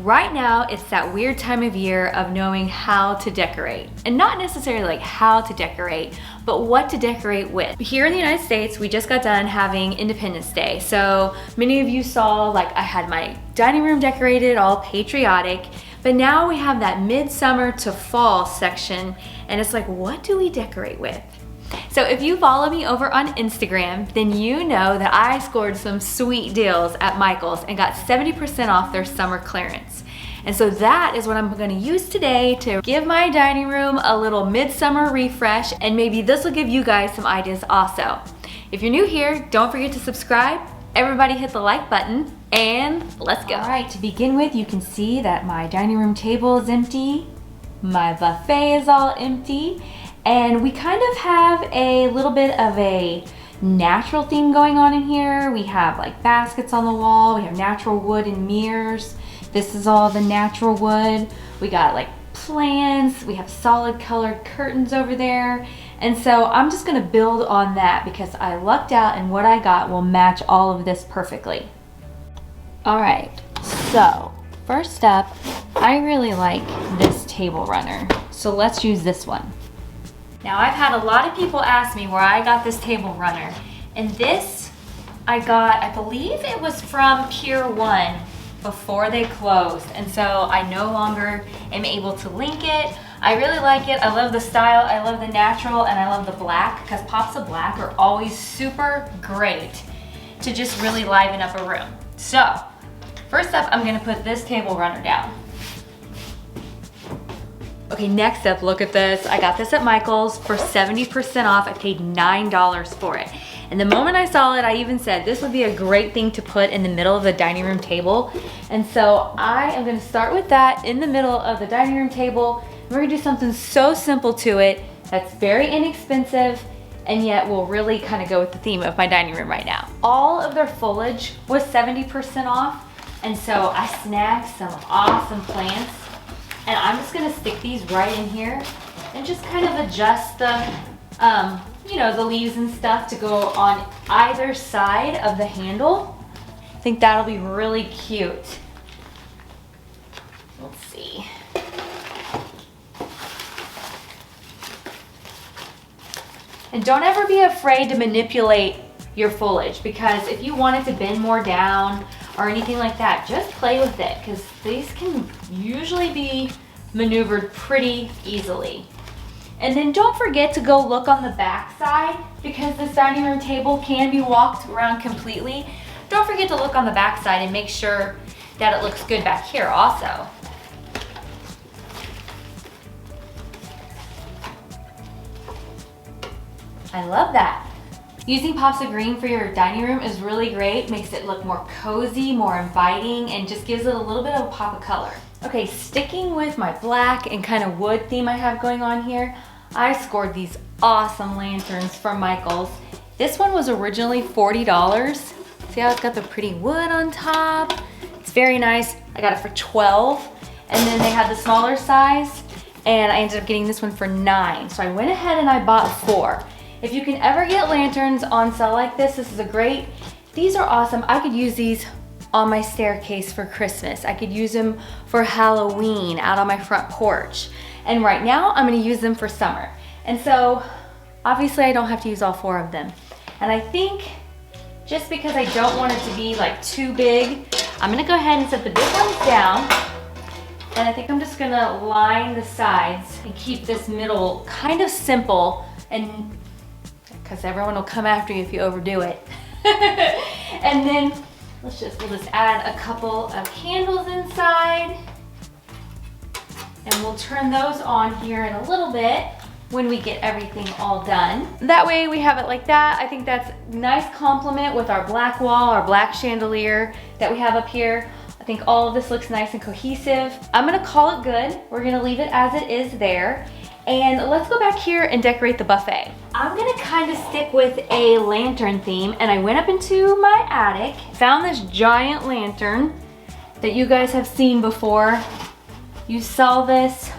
right now it's that weird time of year of knowing how to decorate. And not necessarily like how to decorate, but what to decorate with. Here in the United States, we just got done having Independence Day. So many of you saw, like, I had my dining room decorated, all patriotic, but now we have that midsummer to fall section, and it's like, what do we decorate with? So if you follow me over on Instagram, then you know that I scored some sweet deals at Michael's and got 70% off their summer clearance. And so that is what I'm gonna use today to give my dining room a little midsummer refresh, and maybe this will give you guys some ideas also. If you're new here, don't forget to subscribe. Everybody hit the like button, and let's go. All right, to begin with, you can see that my dining room table is empty. My buffet is all empty. And we kind of have a little bit of a natural theme going on in here. We have like baskets on the wall. We have natural wood and mirrors. This is all the natural wood. We got like plants. We have solid colored curtains over there. And so I'm just gonna build on that because I lucked out and what I got will match all of this perfectly. All right, so first up, I really like this table runner. So let's use this one. Now I've had a lot of people ask me where I got this table runner, and this I got, I believe it was from Pier 1 before they closed, and so I no longer am able to link it. I really like it. I love the style, I love the natural, and I love the black, because pops of black are always super great to just really liven up a room. So first up, I'm gonna put this table runner down. Okay, next up, look at this. I got this at Michael's for 70% off. I paid $9 for it. And the moment I saw it, I even said this would be a great thing to put in the middle of the dining room table. And so I am gonna start with that in the middle of the dining room table. We're gonna do something so simple to it that's very inexpensive and yet will really kind of go with the theme of my dining room right now. All of their foliage was 70% off. And so I snagged some awesome plants. And I'm just gonna stick these right in here and just kind of adjust the, you know, the leaves and stuff to go on either side of the handle. I think that'll be really cute. Let's see. And don't ever be afraid to manipulate your foliage, because if you want it to bend more down or anything like that, just play with it, because these can usually be maneuvered pretty easily. And then don't forget to go look on the back side, because this dining room table can be walked around completely. Don't forget to look on the back side and make sure that it looks good back here also. I love that. Using pops of green for your dining room is really great. Makes it look more cozy, more inviting, and just gives it a little bit of a pop of color. Okay, sticking with my black and kind of wood theme I have going on here, I scored these awesome lanterns from Michael's. This one was originally $40. See how it's got the pretty wood on top? It's very nice. I got it for $12. And then they had the smaller size, and I ended up getting this one for $9. So I went ahead and I bought 4. If you can ever get lanterns on sale like this is a great. These are awesome. I could use these on my staircase for Christmas. I could use them for Halloween out on my front porch. And right now I'm gonna use them for summer. And so obviously I don't have to use all 4 of them. And I think just because I don't want it to be like too big, I'm gonna go ahead and set the big ones down. And I think I'm just gonna line the sides and keep this middle kind of simple, and because everyone will come after you if you overdo it. And then we'll just add a couple of candles inside, and we'll turn those on here in a little bit when we get everything all done. That way we have it like that. I think that's a nice complement with our black wall, our black chandelier that we have up here. I think all of this looks nice and cohesive. I'm gonna call it good. We're gonna leave it as it is there. And let's go back here and decorate the buffet. I'm gonna kind of stick with a lantern theme, and I went up into my attic, found this giant lantern that you guys have seen before. You saw this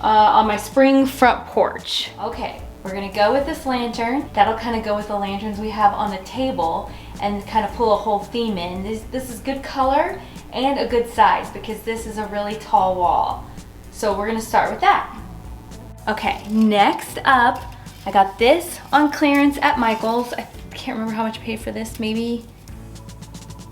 on my spring front porch. Okay, we're gonna go with this lantern. That'll kind of go with the lanterns we have on the table and kind of pull a whole theme in. This is good color, and a good size because this is a really tall wall. So we're gonna start with that. Okay, next up, I got this on clearance at Michael's. I can't remember how much I paid for this, maybe,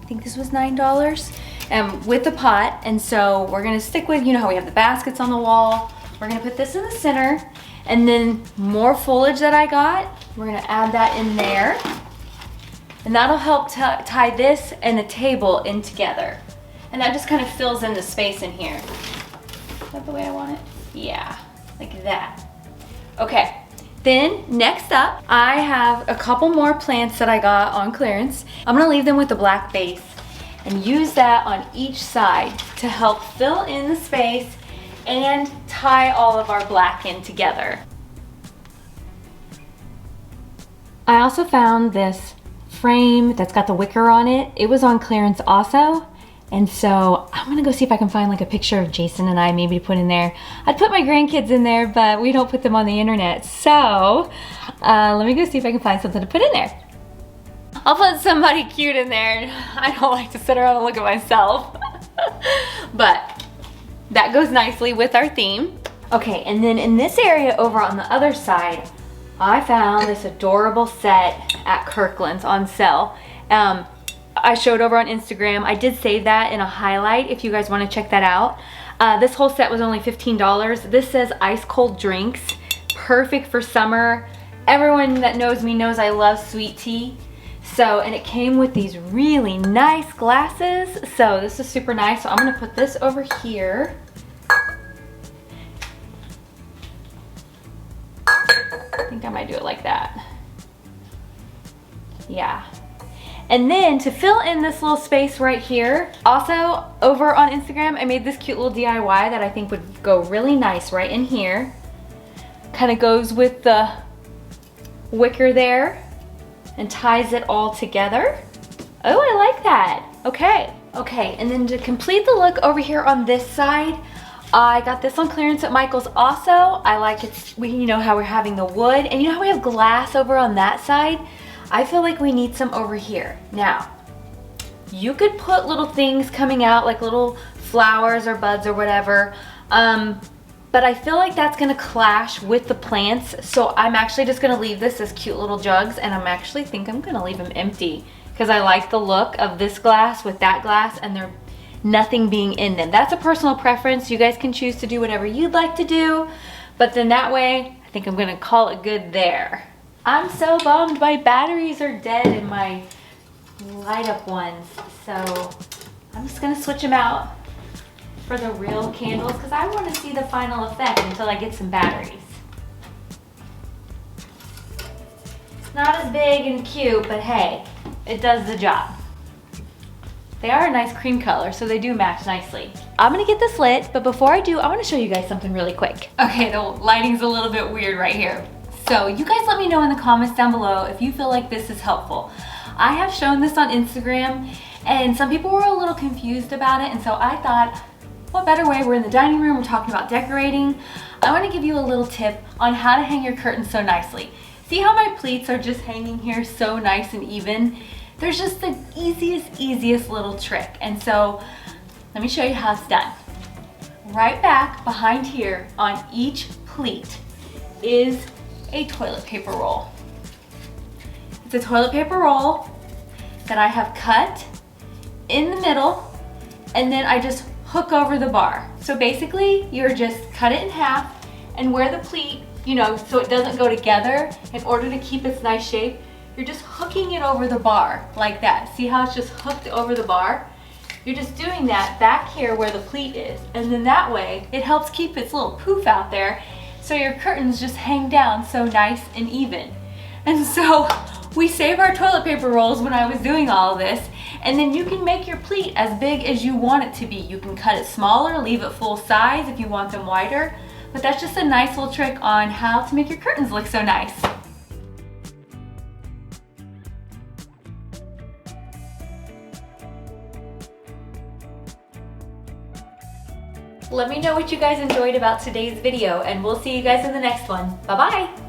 I think this was $9 with the pot. And so we're gonna stick with, you know how we have the baskets on the wall. We're gonna put this in the center, and then more foliage that I got, we're gonna add that in there. And that'll help tie this and the table in together. And that just kind of fills in the space in here. Is that the way I want it? Yeah, like that. Okay, then next up, I have a couple more plants that I got on clearance. I'm gonna leave them with the black base and use that on each side to help fill in the space and tie all of our black in together. I also found this frame that's got the wicker on it. It was on clearance also. And so I'm gonna go see if I can find like a picture of Jason and I maybe to put in there. I'd put my grandkids in there, but we don't put them on the internet. So let me go see if I can find something to put in there. I'll put somebody cute in there. I don't like to sit around and look at myself. But that goes nicely with our theme. Okay, and then in this area over on the other side, I found this adorable set at Kirkland's on sale. I showed over on Instagram. I did save that in a highlight if you guys want to check that out. This whole set was only $15. This says ice cold drinks, perfect for summer. Everyone that knows me knows I love sweet tea. So, and it came with these really nice glasses. So this is super nice. So I'm gonna put this over here. I think I might do it like that. Yeah. And then to fill in this little space right here, also over on Instagram, I made this cute little DIY that I think would go really nice right in here. Kind of goes with the wicker there and ties it all together. Oh, I like that. Okay. Okay, and then to complete the look over here on this side, I got this on clearance at Michael's also. I like it, you know how we're having the wood, and you know how we have glass over on that side? I feel like we need some over here. Now, you could put little things coming out, like little flowers or buds or whatever, but I feel like that's gonna clash with the plants, so I'm actually just gonna leave this as cute little jugs, and I'm actually think I'm gonna leave them empty, because I like the look of this glass with that glass, and they're nothing being in them. That's a personal preference. You guys can choose to do whatever you'd like to do, but then that way, I think I'm gonna call it good there. I'm so bummed my batteries are dead in my light up ones, so I'm just gonna switch them out for the real candles because I want to see the final effect until I get some batteries. It's not as big and cute, but hey, it does the job. They are a nice cream color, so they do match nicely. I'm gonna get this lit, but before I do, I wanna show you guys something really quick. Okay, the lighting's a little bit weird right here. So you guys let me know in the comments down below if you feel like this is helpful. I have shown this on Instagram, and some people were a little confused about it, and so I thought, what better way? We're in the dining room, we're talking about decorating. I wanna give you a little tip on how to hang your curtains so nicely. See how my pleats are just hanging here so nice and even? There's just the easiest little trick. And so let me show you how it's done. Right back behind here on each pleat is a toilet paper roll. It's a toilet paper roll that I have cut in the middle, and then I just hook over the bar. So basically you're just cut it in half, and where the pleat, you know, so it doesn't go together, in order to keep its nice shape, you're just hooking it over the bar like that. See how it's just hooked over the bar? You're just doing that back here where the pleat is. And then that way, it helps keep its little poof out there, so your curtains just hang down so nice and even. And so we save our toilet paper rolls when I was doing all of this, and then you can make your pleat as big as you want it to be. You can cut it smaller, leave it full size if you want them wider, but that's just a nice little trick on how to make your curtains look so nice. Let me know what you guys enjoyed about today's video, and we'll see you guys in the next one. Bye-bye.